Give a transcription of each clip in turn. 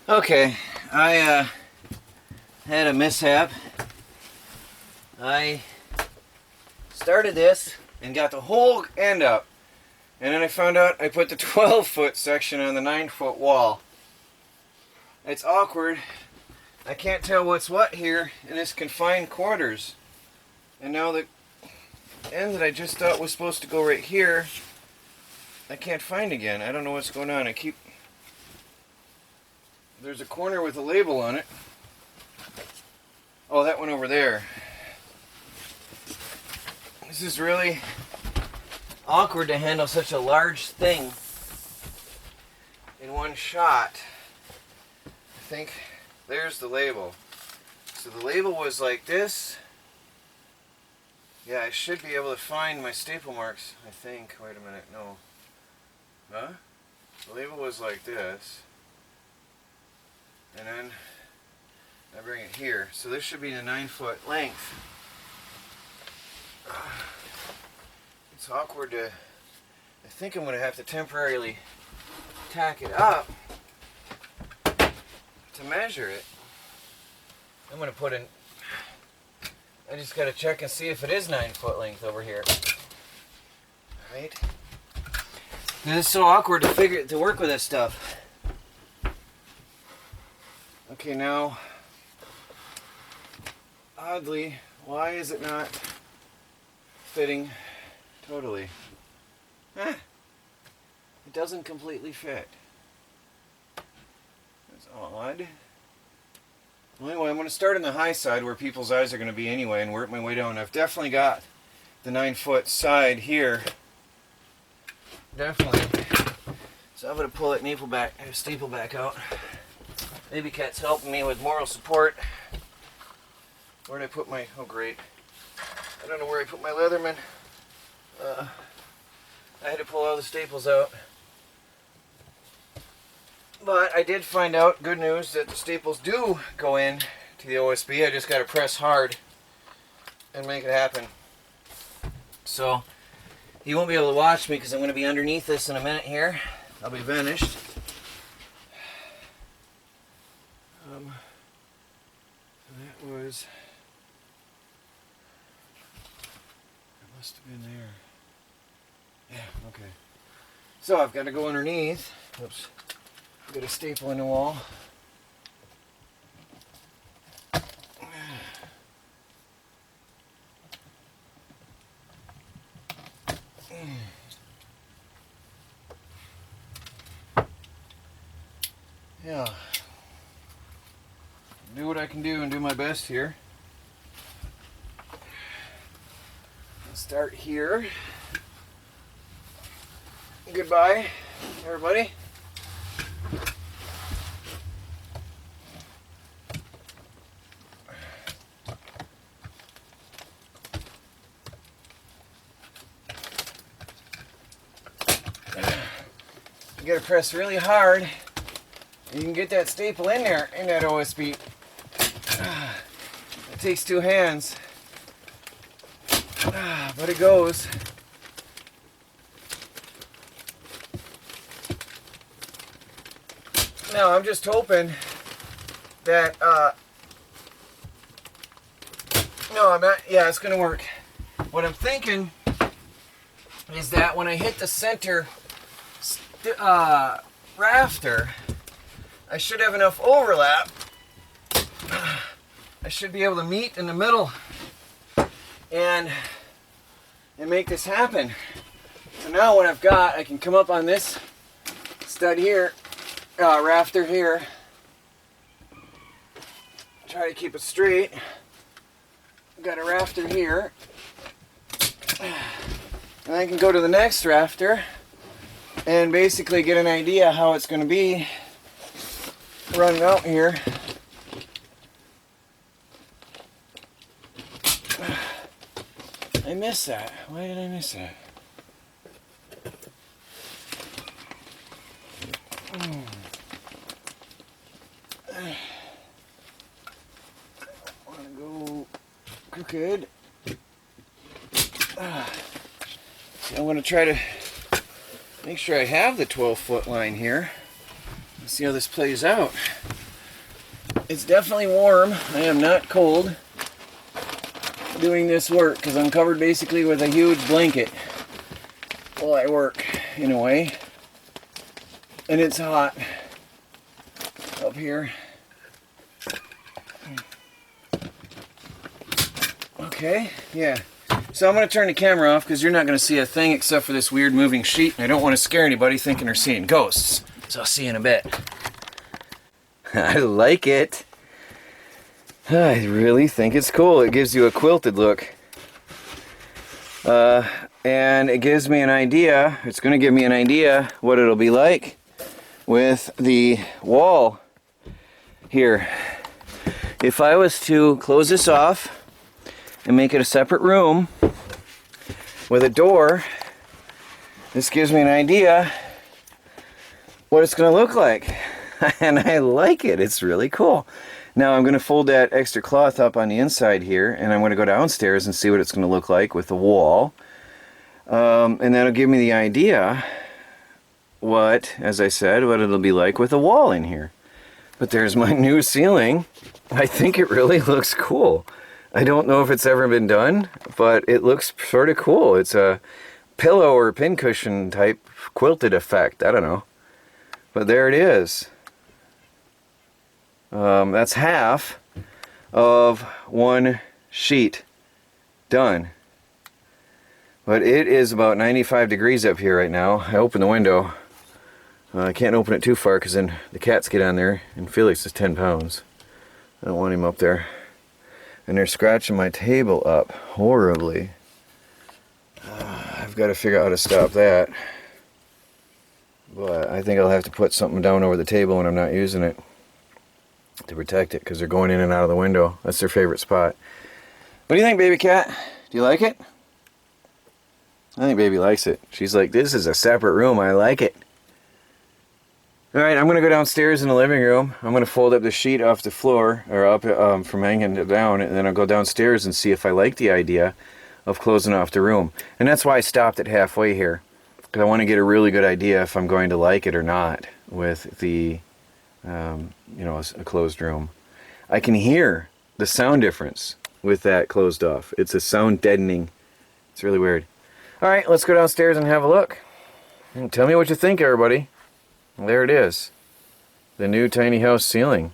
Okay, I had a mishap. I started this and got the whole end up, and then I found out I put the 12-foot section on the 9-foot wall. It's awkward. I can't tell what's what here in this confined quarters. And now the end that I just thought was supposed to go right here, I can't find again. I don't know what's going on. There's a corner with a label on it. Oh, that one over there. This is really awkward to handle such a large thing in one shot. I think there's the label. So the label was like this. Yeah, I should be able to find my staple marks, I think. Wait a minute, no. Huh? The label was like this. And then I bring it here. So this should be the 9-foot length. It's awkward to... I think I'm going to have to temporarily tack it up to measure it. I'm going to put in... I just got to check and see if it is 9-foot length over here. Alright. It's so awkward to work with this stuff. Okay, now, oddly, why is it not fitting totally? It doesn't completely fit. That's odd. Well, anyway, I'm going to start on the high side where people's eyes are going to be anyway and work my way down. I've definitely got the 9-foot side here. Definitely. So I'm going to pull that staple back out. Baby Cat's helping me with moral support. Where did I put my... Oh, great. I don't know where I put my Leatherman. I had to pull all the staples out. But I did find out, good news, that the staples do go in to the OSB. I just got to press hard and make it happen. So, you won't be able to watch me because I'm going to be underneath this in a minute here. I'll be vanished. That was... It must have been there. Yeah, okay. So I've got to go underneath. Oops. Get a staple in the wall. Yeah. Do what I can do and do my best here. I'll start here. Goodbye, everybody. You gotta press really hard. You can get that staple in there, in that OSB. It takes two hands. But it goes. Now, I'm just hoping that, no, I'm not, yeah, it's gonna work. What I'm thinking is that when I hit the center rafter, I should have enough overlap. I should be able to meet in the middle and make this happen. So now what I've got, I can come up on this stud here, rafter here, try to keep it straight. I've got a rafter here, and I can go to the next rafter and basically get an idea how it's going to be running out here. I missed that. Why did I miss that? I want to go crooked. See, I'm going to try to make sure I have the 12-foot line here. Let's see how this plays out. It's definitely warm. I am not cold doing this work because I'm covered basically with a huge blanket while I work, in a way. And it's hot up here. Okay, yeah. So I'm going to turn the camera off because you're not going to see a thing except for this weird moving sheet. And I don't want to scare anybody thinking they're seeing ghosts. So I'll see you in a bit. I like it. I really think it's cool. It gives you a quilted look. And it gives me an idea. It's going to give me an idea what it'll be like with the wall here. If I was to close this off and make it a separate room with a door, this gives me an idea what it's going to look like. And I like it. It's really cool. Now I'm going to fold that extra cloth up on the inside here, and I'm going to go downstairs and see what it's going to look like with the wall. And that'll give me the idea what, as I said, what it'll be like with a wall in here. But there's my new ceiling. I think it really looks cool. I don't know if it's ever been done, but it looks sort of cool. It's a pillow or pincushion type quilted effect. I don't know. But there it is. That's half of one sheet done. But it is about 95 degrees up here right now. I opened the window. I can't open it too far because then the cats get on there, and Felix is 10 pounds. I don't want him up there. And they're scratching my table up horribly. I've got to figure out how to stop that. But I think I'll have to put something down over the table when I'm not using it to protect it, because they're going in and out of the window. That's their favorite spot. What do you think, baby cat? Do you like it? I think baby likes it. She's like, this is a separate room. I like it. Alright, I'm going to go downstairs in the living room. I'm going to fold up the sheet off the floor, or up from hanging it down, and then I'll go downstairs and see if I like the idea of closing off the room. And that's why I stopped it halfway here, because I want to get a really good idea if I'm going to like it or not with the, you know, a closed room. I can hear the sound difference with that closed off. It's a sound deadening. It's really weird. Alright, let's go downstairs and have a look. And tell me what you think, everybody. There it is. The new tiny house ceiling.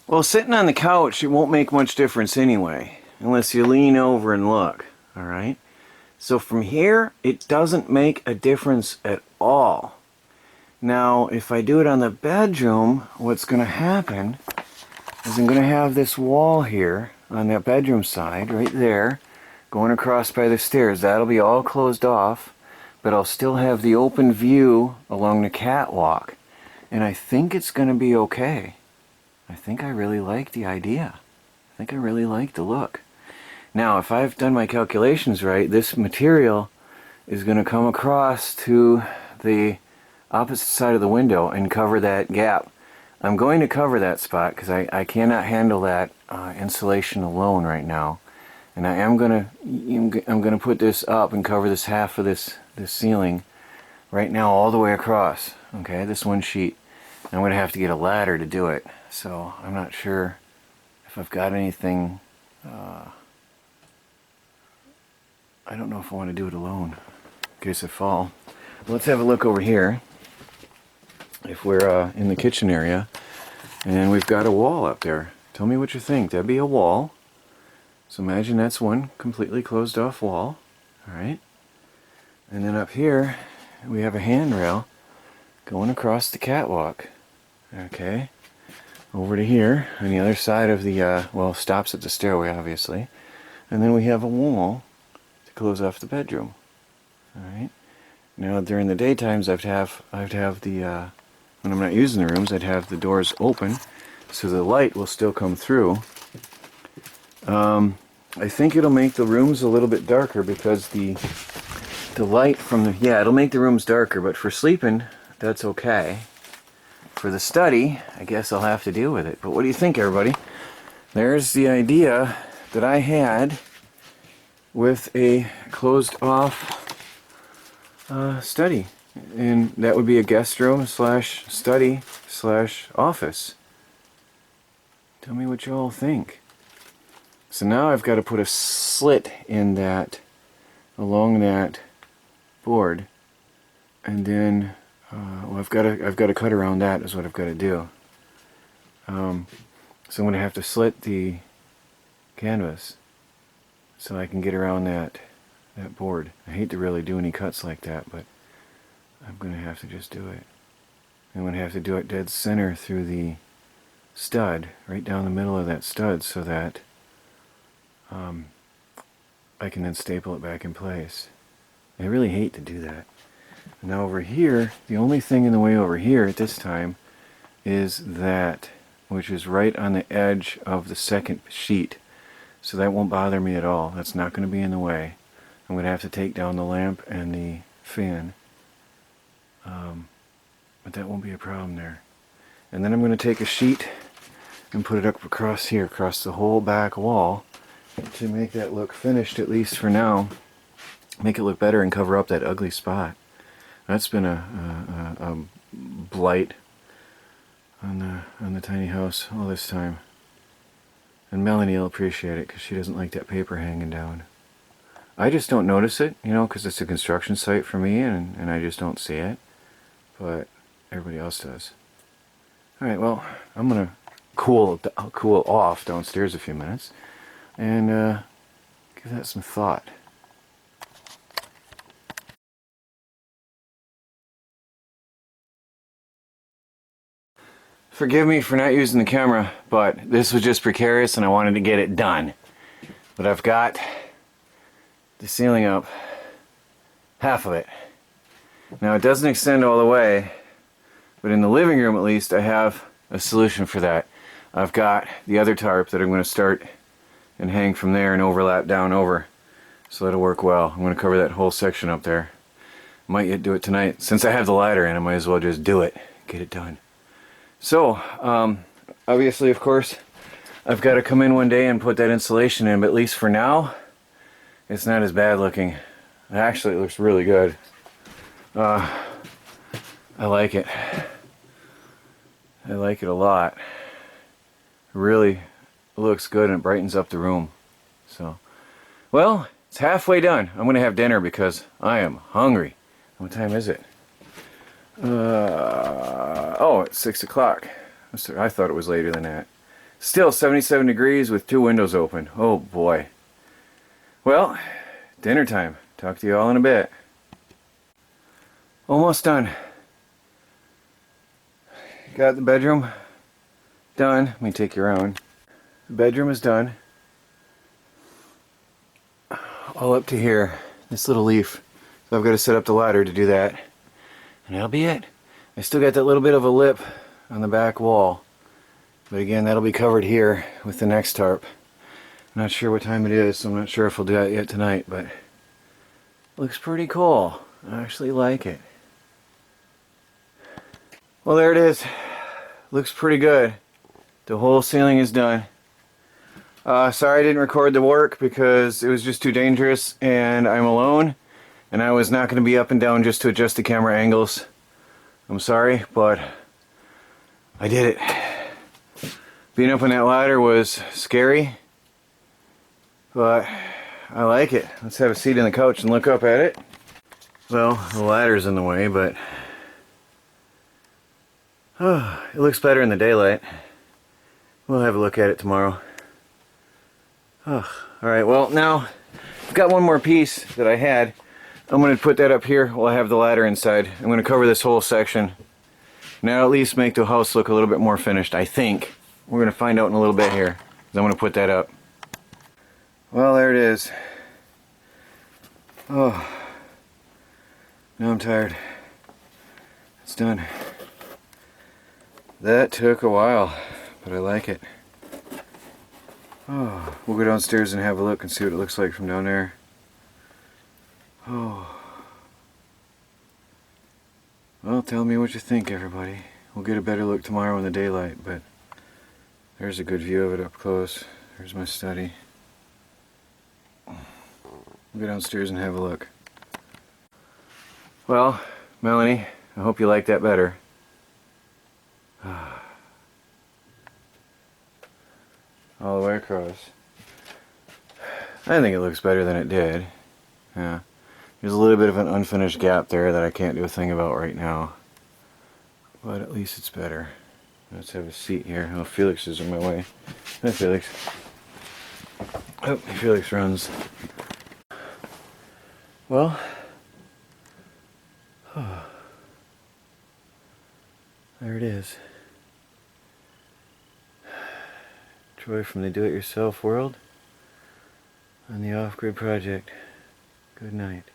Well, sitting on the couch, it won't make much difference anyway, unless you lean over and look. Alright? So from here, it doesn't make a difference at all. Now, if I do it on the bedroom, what's going to happen is I'm going to have this wall here on that bedroom side, right there, going across by the stairs. That'll be all closed off, but I'll still have the open view along the catwalk. And I think it's going to be okay. I think I really like the idea. I think I really like the look. Now, if I've done my calculations right, this material is going to come across to the opposite side of the window and cover that gap. I'm going to cover that spot because I cannot handle that insulation alone right now. And I'm gonna put this up and cover this half of this ceiling right now all the way across. Okay, this one sheet. And I'm gonna have to get a ladder to do it. So I'm not sure if I've got anything. I don't know if I want to do it alone in case I fall. Let's have a look over here. If we're in the kitchen area, and we've got a wall up there. Tell me what you think. That'd be a wall. So imagine that's one completely closed off wall. Alright. And then up here we have a handrail going across the catwalk. Okay. Over to here on the other side of the, well, stops at the stairway obviously. And then we have a wall to close off the bedroom. Alright. Now during the daytimes I'd have the, when I'm not using the rooms, I'd have the doors open so the light will still come through. I think it'll make the rooms a little bit darker because the light from the, yeah, it'll make the rooms darker, but for sleeping, that's okay. For the study, I guess I'll have to deal with it. But what do you think, everybody? There's the idea that I had with a closed off study. And that would be a guest room slash study slash office. Tell me what you all think. So now I've got to put a slit in that, along that board, and then well, I've got to cut around that is what I've got to do. So I'm going to have to slit the canvas so I can get around that board. I hate to really do any cuts like that, but I'm going to have to just do it. I'm going to have to do it dead center through the stud, right down the middle of that stud, so that I can then staple it back in place. I really hate to do that. Now over here, the only thing in the way over here at this time is that, which is right on the edge of the second sheet. So that won't bother me at all. That's not going to be in the way. I'm going to have to take down the lamp and the fan. But that won't be a problem there. And then I'm going to take a sheet and put it up across here, across the whole back wall, to make that look finished, at least for now. Make it look better and cover up that ugly spot. That's been a blight on the tiny house all this time. And Melanie will appreciate it because she doesn't like that paper hanging down. I just don't notice it, you know, because it's a construction site for me, and I just don't see it. But everybody else does. Alright, well, I'm going to cool off downstairs a few minutes and give that some thought. Forgive me for not using the camera, but this was just precarious and I wanted to get it done. But I've got the ceiling up, half of it. Now it doesn't extend all the way, but in the living room at least I have a solution for that. I've got the other tarp that I'm going to start and hang from there and overlap down over. So that'll work well. I'm going to cover that whole section up there. Might yet do it tonight. Since I have the ladder in, I might as well just do it. Get it done. So, obviously, of course, I've got to come in one day and put that insulation in, but at least for now, it's not as bad looking. Actually, it looks really good. I like it. I like it a lot. It really looks good and it brightens up the room. So, well, it's halfway done. I'm going to have dinner because I am hungry. What time is it? Oh, it's 6 o'clock. I thought it was later than that. Still 77 degrees with 2 windows open. Oh boy. Well, dinner time. Talk to you all in a bit. Almost done. Got the bedroom done. Let me take you around. The bedroom is done. All up to here. This little leaf. So I've got to set up the ladder to do that. And that'll be it. I still got that little bit of a lip on the back wall. But again, that'll be covered here with the next tarp. I'm not sure what time it is, so I'm not sure if we'll do that yet tonight, but it looks pretty cool. I actually like it. Well, there it is. Looks pretty good. The whole ceiling is done. Sorry I didn't record the work because it was just too dangerous and I'm alone. And I was not going to be up and down just to adjust the camera angles. I'm sorry, but I did it. Being up on that ladder was scary, but I like it. Let's have a seat on the couch and look up at it. Well, the ladder's in the way, but it looks better in the daylight. We'll have a look at it tomorrow. Alright, well now I've got one more piece that I had. I'm going to put that up here while I have the ladder inside. I'm going to cover this whole section. Now at least make the house look a little bit more finished, I think. We're going to find out in a little bit here. I'm going to put that up. Well, there it is. Oh, now I'm tired. It's done. That took a while, but I like it. Oh, we'll go downstairs and have a look and see what it looks like from down there. Oh. Well, tell me what you think, everybody. We'll get a better look tomorrow in the daylight, but there's a good view of it up close. There's my study. We'll go downstairs and have a look. Well, Melanie, I hope you like that better. All the way across. I think it looks better than it did. Yeah. There's a little bit of an unfinished gap there that I can't do a thing about right now. But at least it's better. Let's have a seat here. Oh, Felix is in my way. Hi, Felix. Oh, Felix runs. Well, there it is. Troy from the Do-It-Yourself world on the Off-Grid Project. Good night.